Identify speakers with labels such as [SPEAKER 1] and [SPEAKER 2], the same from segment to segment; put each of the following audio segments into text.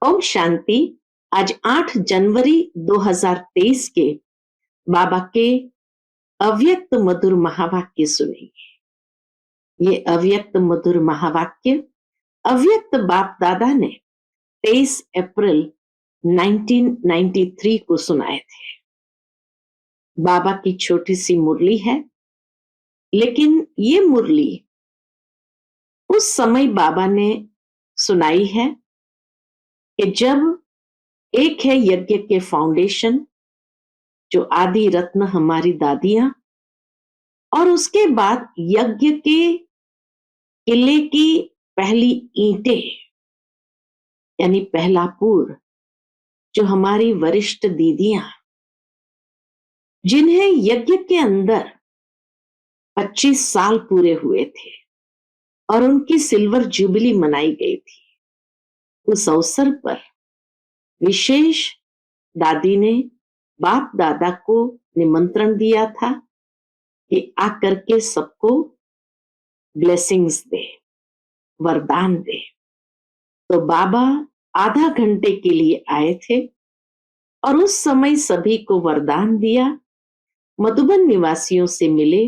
[SPEAKER 1] ओम शांति। आज 8 जनवरी 2023 के बाबा के अव्यक्त मधुर महावाक्य सुनेंगे। ये अव्यक्त मधुर महावाक्य अव्यक्त बाप दादा ने 23 अप्रैल 1993 को सुनाए थे। बाबा की छोटी सी मुरली है, लेकिन ये मुरली उस समय बाबा ने सुनाई है कि जब एक है यज्ञ के फाउंडेशन, जो आदि रत्न हमारी दादियां, और उसके बाद यज्ञ के किले की पहली ईंटें यानी पहला पूर, जो हमारी वरिष्ठ दीदियां, जिन्हें यज्ञ के अंदर 25 साल पूरे हुए थे और उनकी सिल्वर जुबली मनाई गई थी। उस अवसर पर विशेष दादी ने बाप दादा को निमंत्रण दिया था कि आकर के सबको ब्लेसिंग्स दे, वरदान दे। तो बाबा आधा घंटे के लिए आए थे और उस समय सभी को वरदान दिया, मधुबन निवासियों से मिले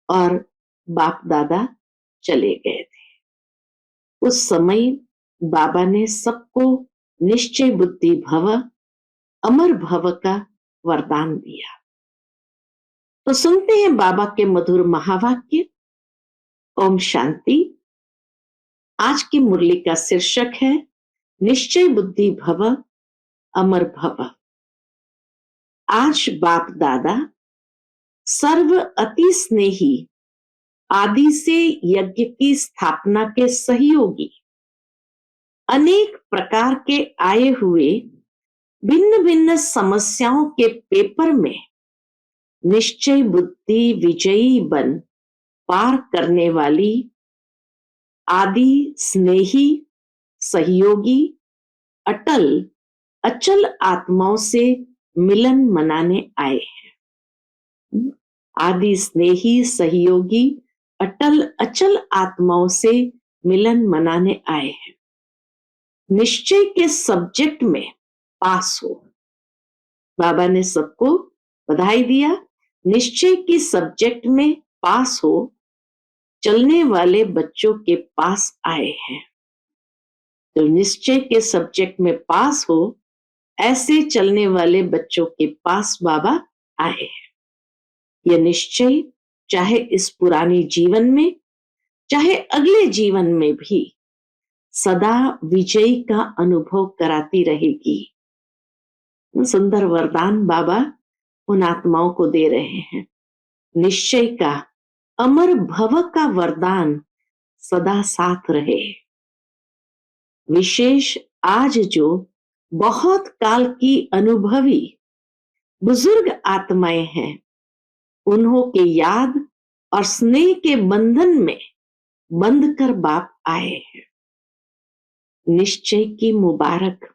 [SPEAKER 1] और बाप दादा चले गए थे। उस समय बाबा ने सबको निश्चय बुद्धि भव, अमर भव का वरदान दिया। तो सुनते हैं बाबा के मधुर महावाक्य। ओम शांति। आज की मुरली का शीर्षक है निश्चय बुद्धि भव, अमर भव। आज बाप दादा सर्व अति स्नेही, आदि से यज्ञ की स्थापना के सहयोगी, अनेक प्रकार के आए हुए भिन्न भिन्न समस्याओं के पेपर में निश्चय बुद्धि विजयी बन पार करने वाली आदि स्नेही, सहयोगी, अटल अचल आत्माओं से मिलन मनाने आए हैं। आदि स्नेही, सहयोगी, अटल अचल आत्माओं से मिलन मनाने आए हैं। निश्चय के सब्जेक्ट में पास हो। बाबा ने सबको बधाई दिया। निश्चय की सब्जेक्ट में पास हो चलने वाले बच्चों के पास आए हैं। तो निश्चय के सब्जेक्ट में पास हो ऐसे चलने वाले बच्चों के पास बाबा आए हैं। यह निश्चय चाहे इस पुरानी जीवन में, चाहे अगले जीवन में भी सदा विजयी का अनुभव कराती रहेगी। सुंदर वरदान बाबा उन आत्माओं को दे रहे हैं। निश्चय का, अमर भव का वरदान सदा साथ रहे। विशेष आज जो बहुत काल की अनुभवी बुजुर्ग आत्माएं हैं, उन्हों के याद और स्नेह के बंधन में बंध कर बाप आए हैं। निश्चय की मुबारक।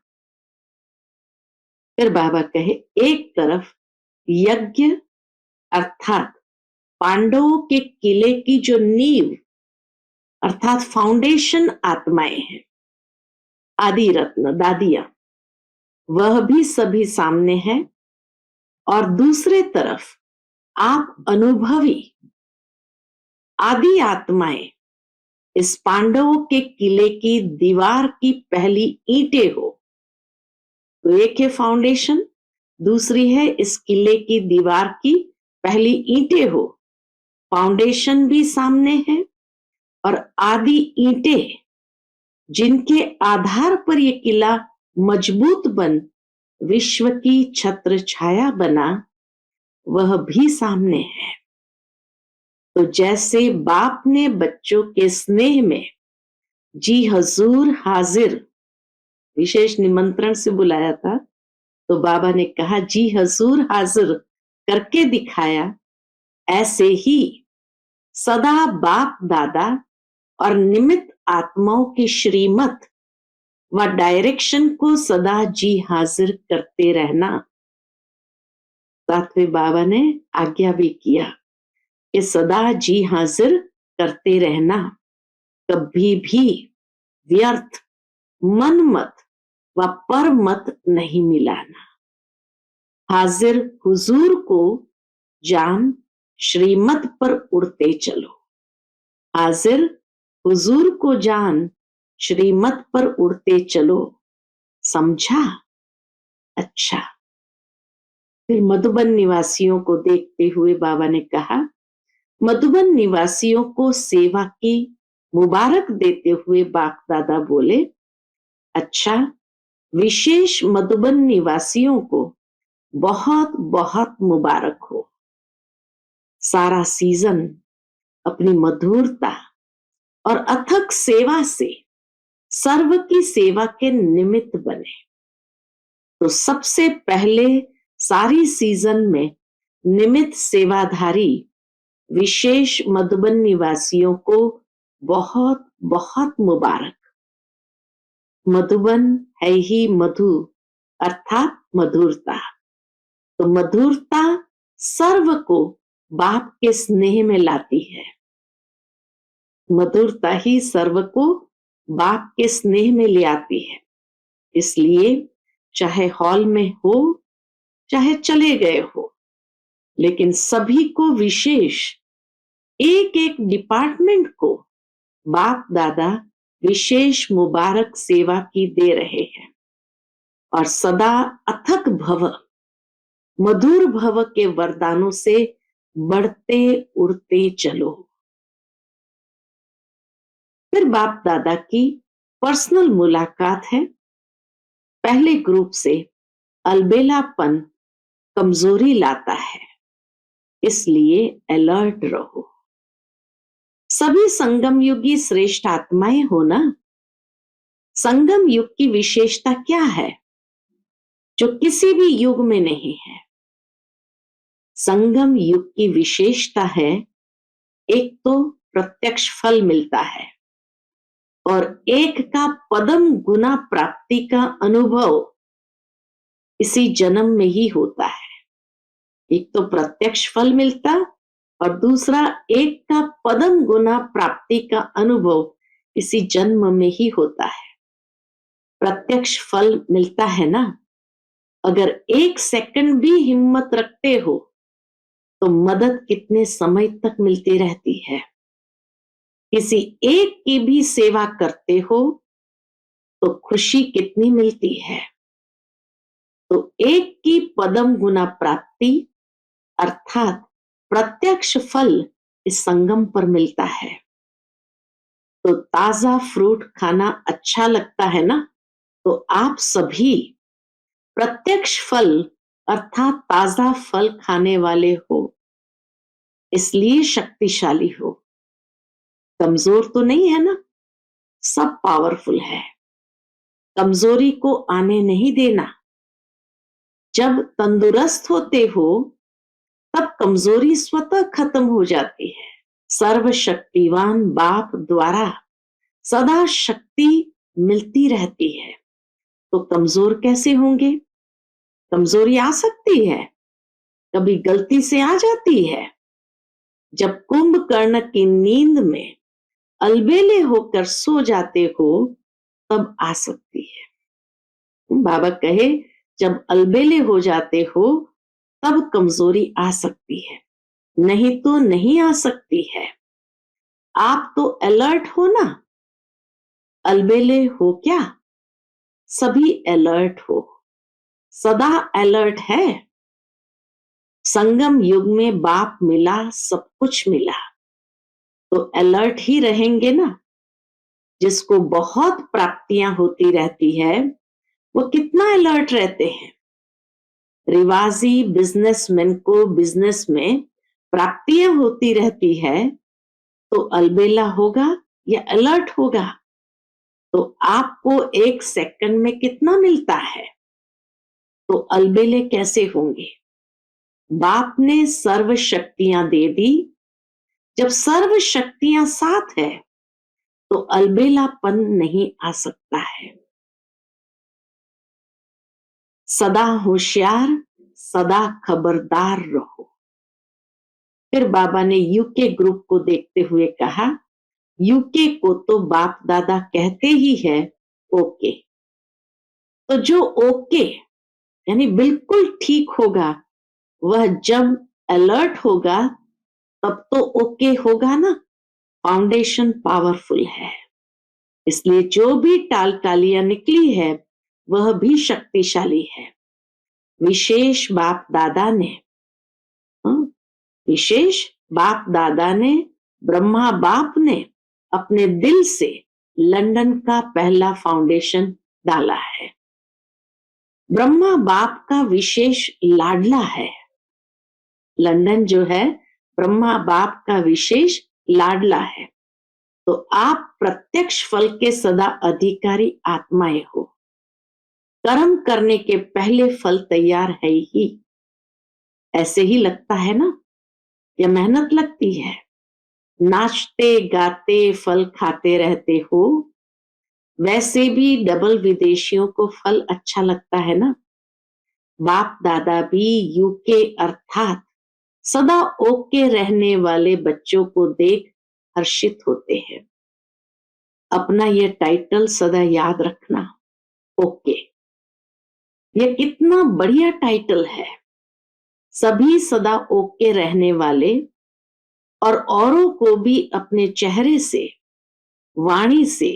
[SPEAKER 1] फिर बाबा कहे, एक तरफ यज्ञ अर्थात पांडवों के किले की जो नींव अर्थात फाउंडेशन आत्माएं हैं, आदि रत्न दादियां, वह भी सभी सामने है। और दूसरे तरफ आप अनुभवी आदि आत्माएं इस पांडवों के किले की दीवार की पहली ईंटें हो। तो एक है फाउंडेशन, दूसरी है इस किले की दीवार की पहली ईंटें हो। फाउंडेशन भी सामने है और आदि ईंटें जिनके आधार पर यह किला मजबूत बन विश्व की छत्र छाया बना, वह भी सामने है। तो जैसे बाप ने बच्चों के स्नेह में जी हजूर हाजिर विशेष निमंत्रण से बुलाया था, तो बाबा ने कहा जी हजूर हाजिर करके दिखाया, ऐसे ही सदा बाप दादा और निमित्त आत्माओं की श्रीमत व डायरेक्शन को सदा जी हाजिर करते रहना। सातवें बाबा ने आज्ञा भी किया कि सदा जी हाजिर करते रहना, कभी भी व्यर्थ मन मत व पर मत नहीं मिलाना। हाजिर हुजूर को जान श्रीमत पर उड़ते चलो। हाजिर हुजूर को जान श्रीमत पर उड़ते चलो। समझा? अच्छा। फिर मधुबन निवासियों को देखते हुए बाबा ने कहा, मधुबन निवासियों को सेवा की मुबारक देते हुए बाप दादा बोले, अच्छा, विशेष मधुबन निवासियों को बहुत बहुत मुबारक हो। सारा सीजन अपनी मधुरता और अथक सेवा से सर्व की सेवा के निमित्त बने। तो सबसे पहले सारी सीजन में निमित्त सेवाधारी विशेष मधुबन निवासियों को बहुत बहुत मुबारक। मधुबन है ही मधु अर्थात मधुरता। तो मधुरता सर्व को बाप के स्नेह में लाती है। मधुरता ही सर्व को बाप के स्नेह में ले आती है। इसलिए चाहे हॉल में हो चाहे चले गए हो, लेकिन सभी को विशेष एक एक डिपार्टमेंट को बाप दादा विशेष मुबारक सेवा की दे रहे हैं। और सदा अथक भव मधुर भव के वरदानों से बढ़ते उड़ते चलो। फिर बाप दादा की पर्सनल मुलाकात है। पहले ग्रुप से अलबेलापन कमजोरी लाता है, इसलिए अलर्ट रहो। सभी संगम युगी श्रेष्ठ आत्माएं हो ना। संगम युग की विशेषता क्या है जो किसी भी युग में नहीं है? संगम युग की विशेषता है, एक तो प्रत्यक्ष फल मिलता है और एक का पदम गुना प्राप्ति का अनुभव इसी जन्म में ही होता है। एक तो प्रत्यक्ष फल मिलता और दूसरा एक का पदम गुना प्राप्ति का अनुभव इसी जन्म में ही होता है। प्रत्यक्ष फल मिलता है ना। अगर एक सेकंड भी हिम्मत रखते हो तो मदद कितने समय तक मिलती रहती है। किसी एक की भी सेवा करते हो तो खुशी कितनी मिलती है। तो एक की पदम गुना प्राप्ति अर्थात प्रत्यक्ष फल इस संगम पर मिलता है। तो ताजा फ्रूट खाना अच्छा लगता है ना, तो आप सभी प्रत्यक्ष फल अर्थात ताजा फल खाने वाले हो, इसलिए शक्तिशाली हो। कमजोर तो नहीं है ना, सब पावरफुल है। कमजोरी को आने नहीं देना। जब तंदुरुस्त होते हो तब कमजोरी स्वतः खत्म हो जाती है। सर्वशक्तिवान बाप द्वारा सदा शक्ति मिलती रहती है, तो कमजोर कैसे होंगे? कमजोरी आ सकती है, कभी गलती से आ जाती है। जब कुंभकर्ण की नींद में अलबेले होकर सो जाते हो तब आ सकती है। बाबा कहे जब अलबेले हो जाते हो तब कमजोरी आ सकती है, नहीं तो नहीं आ सकती है। आप तो अलर्ट हो ना। अलबेले हो क्या? सभी अलर्ट हो, सदा अलर्ट है। संगम युग में बाप मिला, सब कुछ मिला, तो अलर्ट ही रहेंगे ना। जिसको बहुत प्राप्तियां होती रहती है वो कितना अलर्ट रहते हैं। रिवाजी बिजनेसमैन को बिजनेस में प्राप्तियां होती रहती है, तो अलबेला होगा या अलर्ट होगा? तो आपको एक सेकंड में कितना मिलता है, तो अलबेले कैसे होंगे? बाप ने सर्व शक्तियां दे दी। जब सर्व शक्तियां साथ है तो अलबेलापन नहीं आ सकता है। सदा होशियार, सदा खबरदार रहो। फिर बाबा ने यूके ग्रुप को देखते हुए कहा, यूके को तो बाप दादा कहते ही है ओके, तो जो ओके यानी बिल्कुल ठीक होगा, वह जब अलर्ट होगा तब तो ओके होगा ना। फाउंडेशन पावरफुल है, इसलिए जो भी टाल टालियां निकली है वह भी शक्तिशाली है। विशेष बाप दादा ने हाँ, विशेष बाप दादा ने, ब्रह्मा बाप ने अपने दिल से लंदन का पहला फाउंडेशन डाला है। ब्रह्मा बाप का विशेष लाडला है। लंदन जो है ब्रह्मा बाप का विशेष लाडला है। तो आप प्रत्यक्ष फल के सदा अधिकारी आत्माएं हो। कर्म करने के पहले फल तैयार है ही। ऐसे ही लगता है ना, या मेहनत लगती है। नाचते गाते फल खाते रहते हो, वैसे भी डबल विदेशियों को फल अच्छा लगता है ना। बाप दादा भी यूके अर्थात सदा ओके रहने वाले बच्चों को देख हर्षित होते हैं। अपना ये टाइटल सदा याद रखना, ओके। ये कितना बढ़िया टाइटल है। सभी सदा ओके रहने वाले और औरों को भी अपने चेहरे से, वाणी से,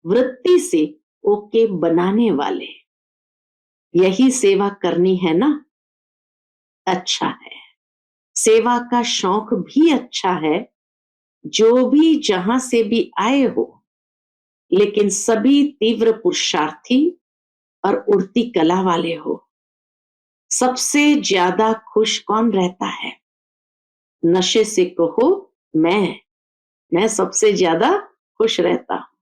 [SPEAKER 1] वृत्ति से ओके बनाने वाले। यही सेवा करनी है ना। अच्छा है, सेवा का शौक भी अच्छा है। जो भी जहां से भी आए हो, लेकिन सभी तीव्र पुरुषार्थी और उड़ती कला वाले हो। सबसे ज्यादा खुश कौन रहता है? नशे से कहो मैं सबसे ज्यादा खुश रहता हूं,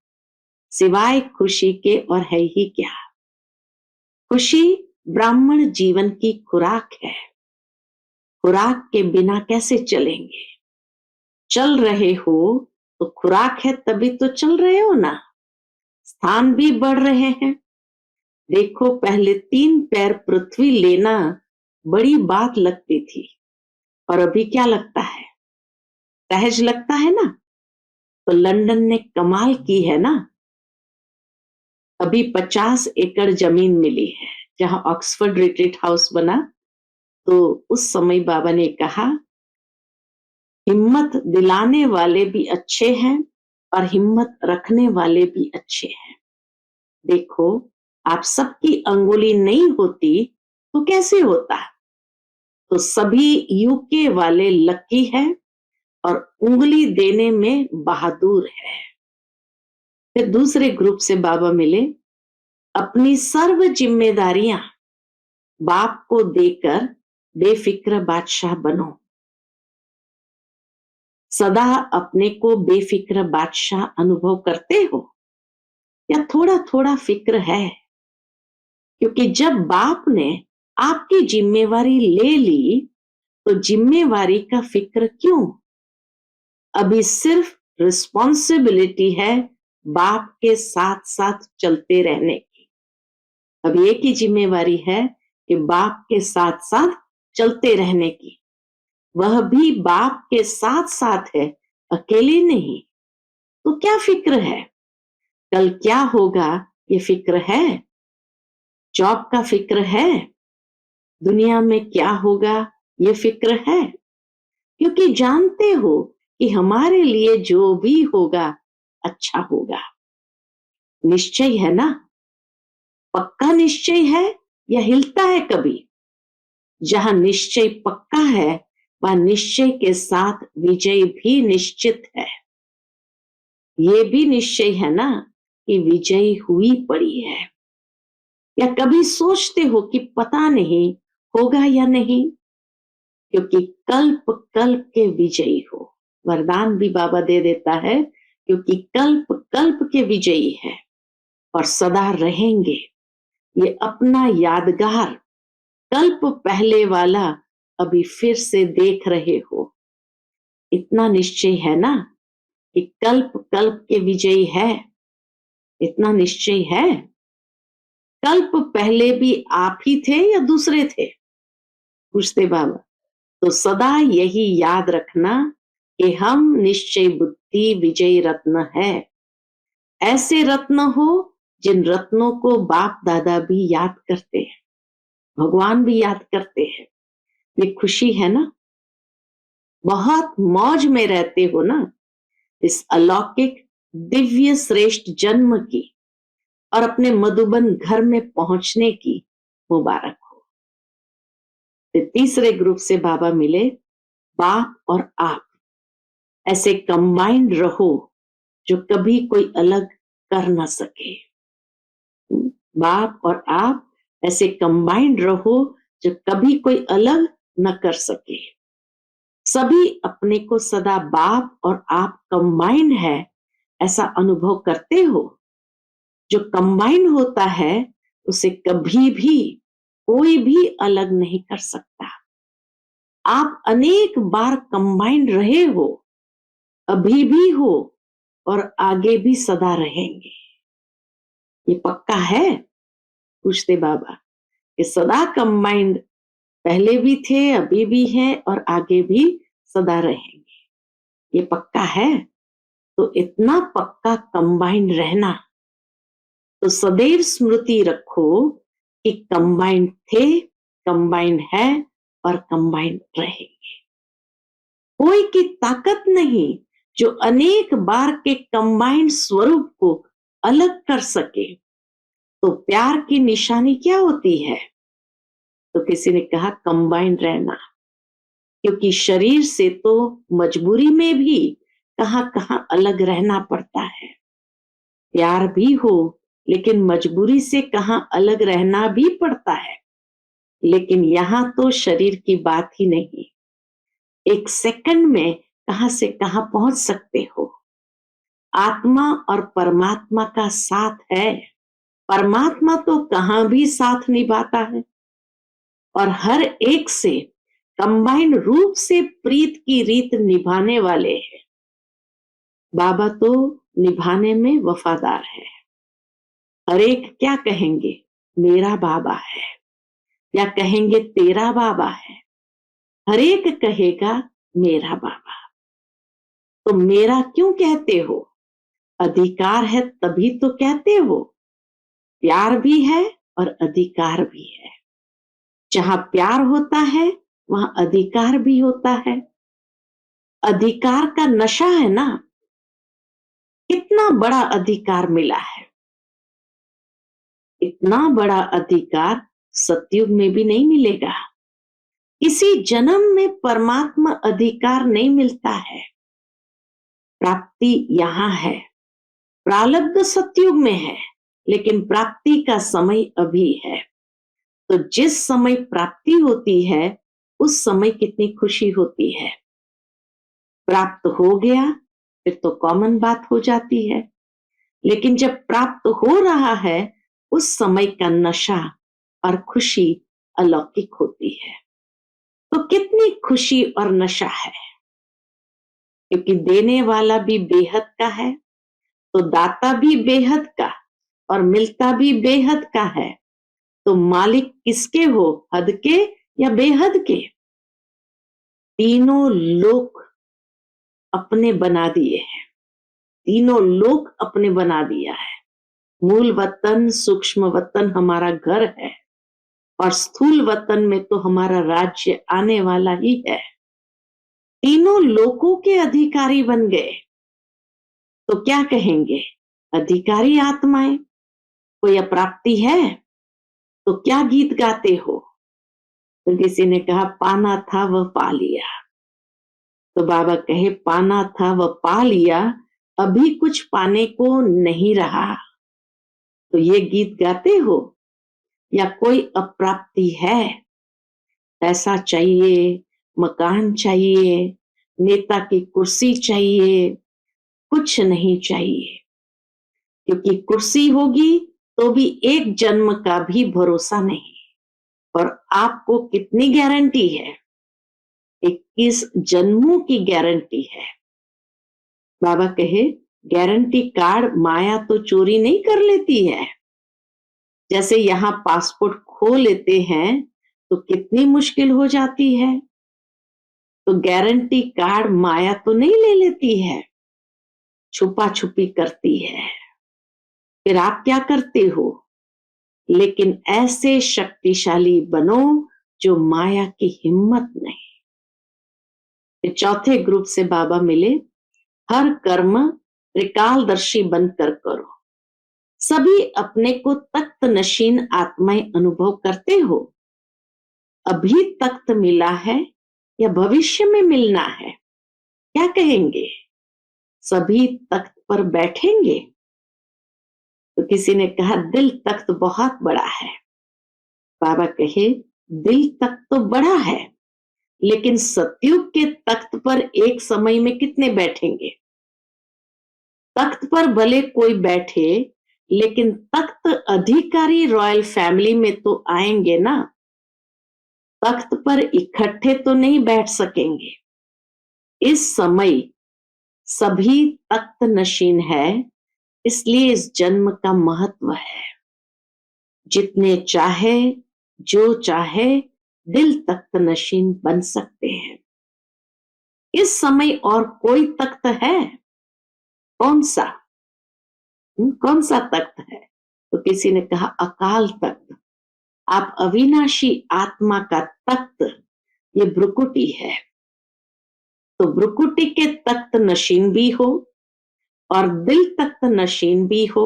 [SPEAKER 1] सिवाय खुशी के और है ही क्या। खुशी ब्राह्मण जीवन की खुराक है। खुराक के बिना कैसे चलेंगे? चल रहे हो तो खुराक है, तभी तो चल रहे हो ना। स्थान भी बढ़ रहे हैं। देखो, पहले 3 पैर पृथ्वी लेना बड़ी बात लगती थी, और अभी क्या लगता है? सहज लगता है ना। तो लंदन ने कमाल की है ना। अभी 50 एकड़ जमीन मिली है जहां ऑक्सफोर्ड रिट्रीट हाउस बना। तो उस समय बाबा ने कहा, हिम्मत दिलाने वाले भी अच्छे हैं और हिम्मत रखने वाले भी अच्छे हैं। देखो, आप सबकी अंगुली नहीं होती तो कैसे होता? तो सभी यूके वाले लकी है और उंगली देने में बहादुर है। फिर दूसरे ग्रुप से बाबा मिले। अपनी सर्व जिम्मेदारियां बाप को देकर बेफिक्र बादशाह बनो। सदा अपने को बेफिक्र बादशाह अनुभव करते हो या थोड़ा थोड़ा फिक्र है? क्योंकि जब बाप ने आपकी जिम्मेवारी ले ली तो जिम्मेवारी का फिक्र क्यों? अभी सिर्फ रिस्पॉन्सिबिलिटी है बाप के साथ साथ चलते रहने की। अब एक ही जिम्मेवारी है कि बाप के साथ साथ चलते रहने की। वह भी बाप के साथ साथ है, अकेले नहीं। तो क्या फिक्र है? कल क्या होगा ये फिक्र है? जॉब का फिक्र है? दुनिया में क्या होगा ये फिक्र है? क्योंकि जानते हो कि हमारे लिए जो भी होगा अच्छा होगा। निश्चय है ना। पक्का निश्चय है या हिलता है कभी? जहां निश्चय पक्का है वह निश्चय के साथ विजय भी निश्चित है। ये भी निश्चय है ना कि विजयी हुई पड़ी है। या कभी सोचते हो कि पता नहीं होगा या नहीं? क्योंकि कल्प कल्प के विजयी हो। वरदान भी बाबा दे देता है, क्योंकि कल्प कल्प के विजयी है और सदा रहेंगे। ये अपना यादगार कल्प पहले वाला अभी फिर से देख रहे हो। इतना निश्चय है ना कि कल्प कल्प के विजयी है। इतना निश्चय है। कल्प पहले भी आप ही थे या दूसरे थे? पूछते बाबा। तो सदा यही याद रखना कि हम निश्चय बुद्धि विजयी रत्न है। ऐसे रत्न हो जिन रत्नों को बाप दादा भी याद करते हैं, भगवान भी याद करते हैं, ये खुशी है ना? बहुत मौज में रहते हो ना इस अलौकिक दिव्य श्रेष्ठ जन्म की और अपने मधुबन घर में पहुंचने की मुबारक हो। तो तीसरे ग्रुप से बाबा मिले, बाप और आप ऐसे कंबाइंड रहो जो कभी कोई अलग कर ना सके। बाप और आप ऐसे कंबाइंड रहो जो कभी कोई अलग न कर सके। सभी अपने को सदा बाप और आप कंबाइंड है ऐसा अनुभव करते हो। जो कंबाइन होता है उसे कभी भी कोई भी अलग नहीं कर सकता। आप अनेक बार कंबाइंड रहे हो, अभी भी हो और आगे भी सदा रहेंगे। ये पक्का है? पूछते बाबा कि सदा कंबाइंड पहले भी थे, अभी भी हैं और आगे भी सदा रहेंगे। ये पक्का है? तो इतना पक्का कंबाइंड रहना तो सदैव स्मृति रखो कि कंबाइंड थे, कंबाइंड है और कंबाइंड रहेंगे। कोई की ताकत नहीं जो अनेक बार के कंबाइंड स्वरूप को अलग कर सके। तो प्यार की निशानी क्या होती है? तो किसी ने कहा कंबाइंड रहना, क्योंकि शरीर से तो मजबूरी में भी कहां कहां अलग रहना पड़ता है। प्यार भी हो लेकिन मजबूरी से कहां अलग रहना भी पड़ता है। लेकिन यहां तो शरीर की बात ही नहीं, एक सेकंड में कहां से कहां पहुंच सकते हो। आत्मा और परमात्मा का साथ है। परमात्मा तो कहां भी साथ निभाता है और हर एक से कंबाइंड रूप से प्रीत की रीत निभाने वाले हैं। बाबा तो निभाने में वफादार है। हर एक क्या कहेंगे? मेरा बाबा है, या कहेंगे तेरा बाबा है। हर एक कहेगा मेरा बाबा। तो मेरा क्यों कहते हो? अधिकार है तभी तो कहते हो। प्यार भी है और अधिकार भी है। जहां प्यार होता है वहां अधिकार भी होता है। अधिकार का नशा है ना। कितना बड़ा अधिकार मिला है। इतना बड़ा अधिकार सतयुग में भी नहीं मिलेगा। इसी जन्म में परमात्मा अधिकार नहीं मिलता है। प्राप्ति यहां है। प्रारब्ध सतयुग में है लेकिन प्राप्ति का समय अभी है। तो जिस समय प्राप्ति होती है उस समय कितनी खुशी होती है। प्राप्त हो गया फिर तो कॉमन बात हो जाती है, लेकिन जब प्राप्त हो रहा है उस समय का नशा और खुशी अलौकिक होती है। तो कितनी खुशी और नशा है, क्योंकि देने वाला भी बेहद का है तो दाता भी बेहद का और मिलता भी बेहद का है। तो मालिक किसके हो? हद के या बेहद के? तीनों लोक अपने बना दिए हैं। तीनों लोक अपने बना दिया है। मूल वतन सूक्ष्म वतन हमारा घर है और स्थूल वतन में तो हमारा राज्य आने वाला ही है। तीनों लोकों के अधिकारी बन गए। तो क्या कहेंगे? अधिकारी आत्माएं। कोई अप्राप्ति है तो क्या गीत गाते हो? तो किसी ने कहा पाना था वह पा लिया। तो बाबा कहे पाना था वह पा लिया, अभी कुछ पाने को नहीं रहा। तो ये गीत गाते हो या कोई अप्राप्ति है? पैसा चाहिए, मकान चाहिए, नेता की कुर्सी चाहिए, कुछ नहीं चाहिए। क्योंकि कुर्सी होगी तो भी एक जन्म का भी भरोसा नहीं। और आपको कितनी गारंटी है? 21 जन्मों की गारंटी है। बाबा कहे गारंटी कार्ड माया तो चोरी नहीं कर लेती है। जैसे यहाँ पासपोर्ट खो लेते हैं तो कितनी मुश्किल हो जाती है। तो गारंटी कार्ड माया तो नहीं ले लेती है, छुपा छुपी करती है। फिर आप क्या करते हो? लेकिन ऐसे शक्तिशाली बनो जो माया की हिम्मत नहीं। फिर चौथे ग्रुप से बाबा मिले, हर कर्म त्रिकालदर्शी बनकर करो। सभी अपने को तख्त नशीन आत्माएं अनुभव करते हो। अभी तख्त मिला है या भविष्य में मिलना है, क्या कहेंगे? सभी तख्त पर बैठेंगे? तो किसी ने कहा दिल तख्त बहुत बड़ा है। बाबा कहे दिल तख्त तो बड़ा है, लेकिन सतयुग के तख्त पर एक समय में कितने बैठेंगे? तख्त पर भले कोई बैठे, लेकिन तख्त अधिकारी रॉयल फैमिली में तो आएंगे ना, तख्त पर इकट्ठे तो नहीं बैठ सकेंगे। इस समय सभी तख्त नशीन है, इसलिए इस जन्म का महत्व है। जितने चाहे, जो चाहे, दिल तख्त नशीन बन सकते हैं। इस समय और कोई तख्त है? कौन सा? कौन सा तख्त है? तो किसी ने कहा अकाल तख्त। आप अविनाशी आत्मा का तख्त, ये भ्रुकुटी है। तो भ्रुकुटी के तख्त नशीन भी हो और दिल तख्त नशीन भी हो,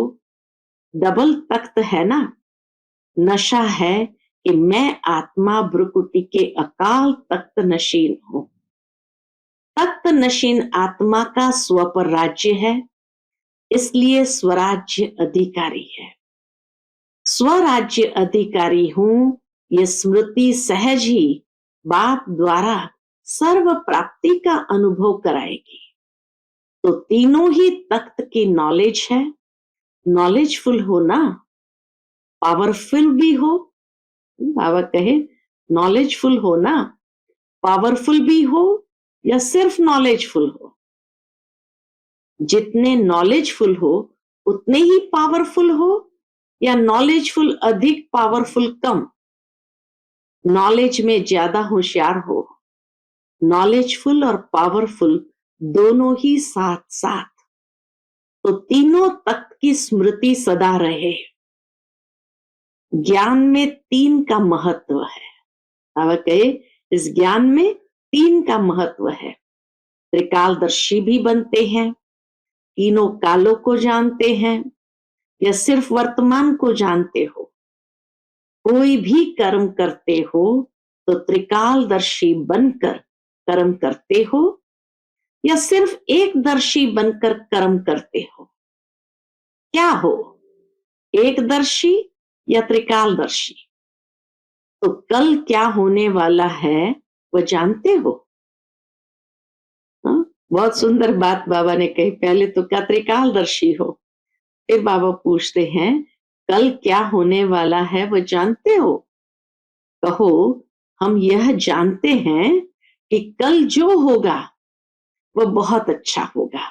[SPEAKER 1] डबल तख्त है ना। नशा है कि मैं आत्मा भ्रुकुटी के अकाल तख्त नशीन हूं। तख्त नशीन आत्मा का स्व पर राज्य है, इसलिए स्वराज्य अधिकारी है। स्वराज्य अधिकारी हूं, ये स्मृति सहज ही बाप द्वारा सर्व प्राप्ति का अनुभव कराएगी। तो तीनों ही तख्त की नॉलेज है। नॉलेजफुल हो ना, पावरफुल भी हो। बाबा कहे नॉलेजफुल हो ना, पावरफुल भी हो या सिर्फ नॉलेजफुल हो। जितने नॉलेजफुल हो उतने ही पावरफुल हो, या नॉलेजफुल अधिक पावरफुल कम? नॉलेज में ज्यादा होशियार हो। नॉलेजफुल और पावरफुल दोनों ही साथ साथ, तो तीनों तत्व की स्मृति सदा रहे। ज्ञान में तीन का महत्व है। अब कहे इस ज्ञान में तीन का महत्व है। त्रिकालदर्शी भी बनते हैं, तीनों कालों को जानते हैं, या सिर्फ वर्तमान को जानते हो? कोई भी कर्म करते हो तो त्रिकालदर्शी बनकर कर्म करते हो, या सिर्फ एकदर्शी बनकर कर्म करते हो? क्या हो, एकदर्शी या त्रिकालदर्शी? तो कल क्या होने वाला है वो जानते हो? हाँ? बहुत सुंदर बात बाबा ने कही। पहले तो क्या त्रिकालदर्शी हो, फिर बाबा पूछते हैं कल क्या होने वाला है वो जानते हो? कहो हम यह जानते हैं कि कल जो होगा वो बहुत अच्छा होगा।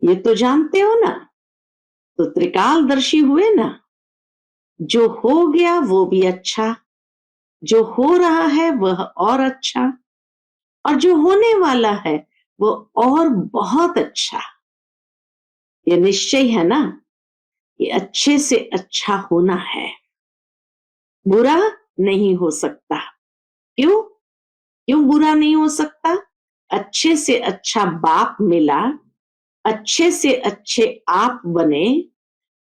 [SPEAKER 1] ये तो जानते हो ना, तो त्रिकालदर्शी हुए ना। जो हो गया वो भी अच्छा, जो हो रहा है वह और अच्छा, और जो होने वाला है वो और बहुत अच्छा। ये निश्चय है ना, ये अच्छे से अच्छा होना है, बुरा नहीं हो सकता। क्यों? क्यों बुरा नहीं हो सकता? अच्छे से अच्छा बाप मिला, अच्छे से अच्छे आप बने,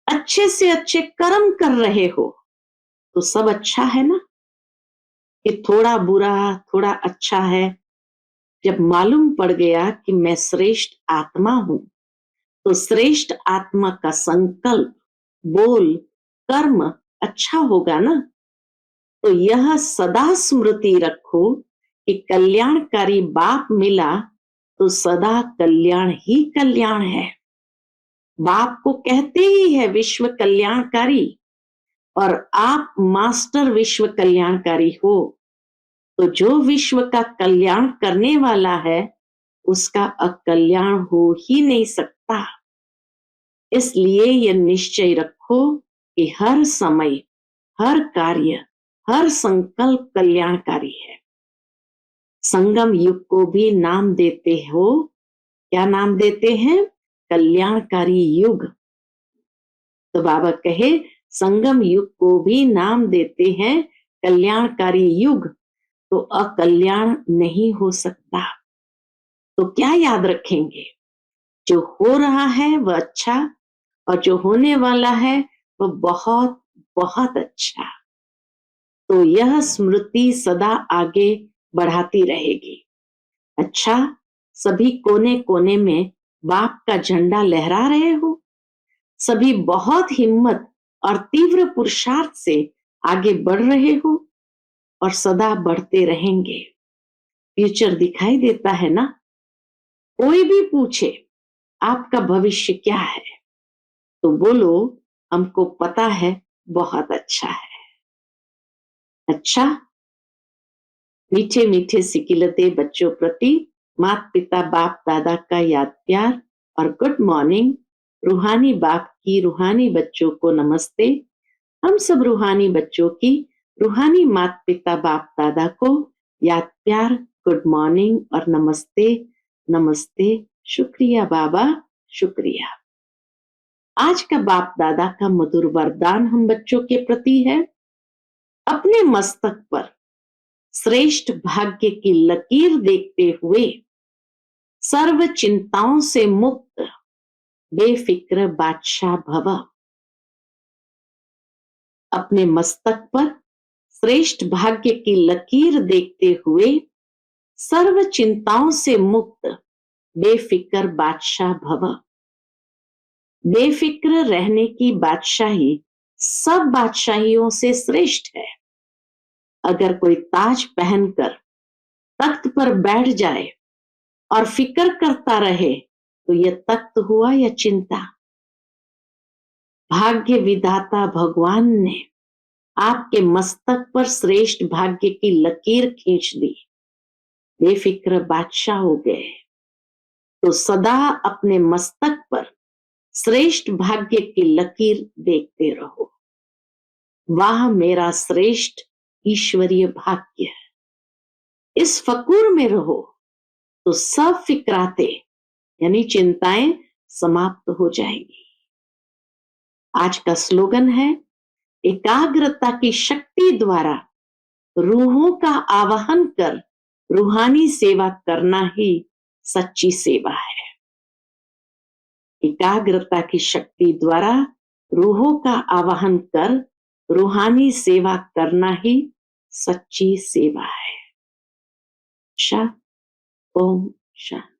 [SPEAKER 1] अच्छे से अच्छे कर्म कर रहे हो, तो सब अच्छा है ना। कि थोड़ा बुरा थोड़ा अच्छा है, जब मालूम पड़ गया कि मैं श्रेष्ठ आत्मा हूं, तो श्रेष्ठ आत्मा का संकल्प, बोल, कर्म अच्छा होगा ना। तो यह सदा स्मृति रखो कि कल्याणकारी बाप मिला तो सदा कल्याण ही कल्याण है। बाप को कहते ही है विश्व कल्याणकारी, और आप मास्टर विश्व कल्याणकारी हो। तो जो विश्व का कल्याण करने वाला है उसका अकल्याण हो ही नहीं सकता। इसलिए यह निश्चय रखो कि हर समय, हर कार्य, हर संकल्प कल्याणकारी है। संगम युग को भी नाम देते हो, क्या नाम देते हैं? कल्याणकारी युग। तो बाबा कहे संगम युग को भी नाम देते हैं कल्याणकारी युग, तो अकल्याण नहीं हो सकता। तो क्या याद रखेंगे? जो हो रहा है वह अच्छा, और जो होने वाला है वह बहुत बहुत अच्छा। तो यह स्मृति सदा आगे बढ़ाती रहेगी। अच्छा, सभी कोने कोने में बाप का झंडा लहरा रहे हो, सभी बहुत हिम्मत और तीव्र पुरुषार्थ से आगे बढ़ रहे हो और सदा बढ़ते रहेंगे। फ्यूचर दिखाई देता है ना? कोई भी पूछे आपका भविष्य क्या है, तो बोलो हमको पता है, बहुत अच्छा है। अच्छा, मीठे मीठे सिकिलते बच्चों प्रति माता पिता बाप दादा का याद प्यार और गुड मॉर्निंग। रूहानी बाप की रूहानी बच्चों को नमस्ते। हम सब रूहानी बच्चों की रूहानी माता पिता बाप दादा को याद प्यार, गुड मॉर्निंग और नमस्ते। नमस्ते, शुक्रिया बाबा, शुक्रिया। आज का बाप दादा का मधुर वरदान हम बच्चों के प्रति है, अपने मस्तक पर श्रेष्ठ भाग्य की लकीर देखते हुए सर्व चिंताओं से मुक्त बेफिक्र बादशाह भव। अपने मस्तक पर श्रेष्ठ भाग्य की लकीर देखते हुए सर्व चिंताओं से मुक्त बेफिक्र बादशाह भव। बेफिक्र रहने की बादशाही सब बादशाहियों से श्रेष्ठ है। अगर कोई ताज पहनकर तख्त पर बैठ जाए और फिक्र करता रहे तो यह तख्त हुआ या चिंता। भाग्य विधाता भगवान ने आपके मस्तक पर श्रेष्ठ भाग्य की लकीर खींच दी, बेफिक्र बादशाह हो गए। तो सदा अपने मस्तक पर श्रेष्ठ भाग्य की लकीर देखते रहो। वाह मेरा श्रेष्ठ ईश्वरीय भाग्य। इस फकूर में रहो तो सब फिक्राते यानी चिंताएं समाप्त हो जाएंगी। आज का स्लोगन है, एकाग्रता की शक्ति द्वारा रूहों का आवाहन कर रूहानी सेवा करना ही सच्ची सेवा है। एकाग्रता की शक्ति द्वारा रूहों का आवाहन कर रूहानी सेवा करना ही सच्ची सेवा है। शाह ओम शाह।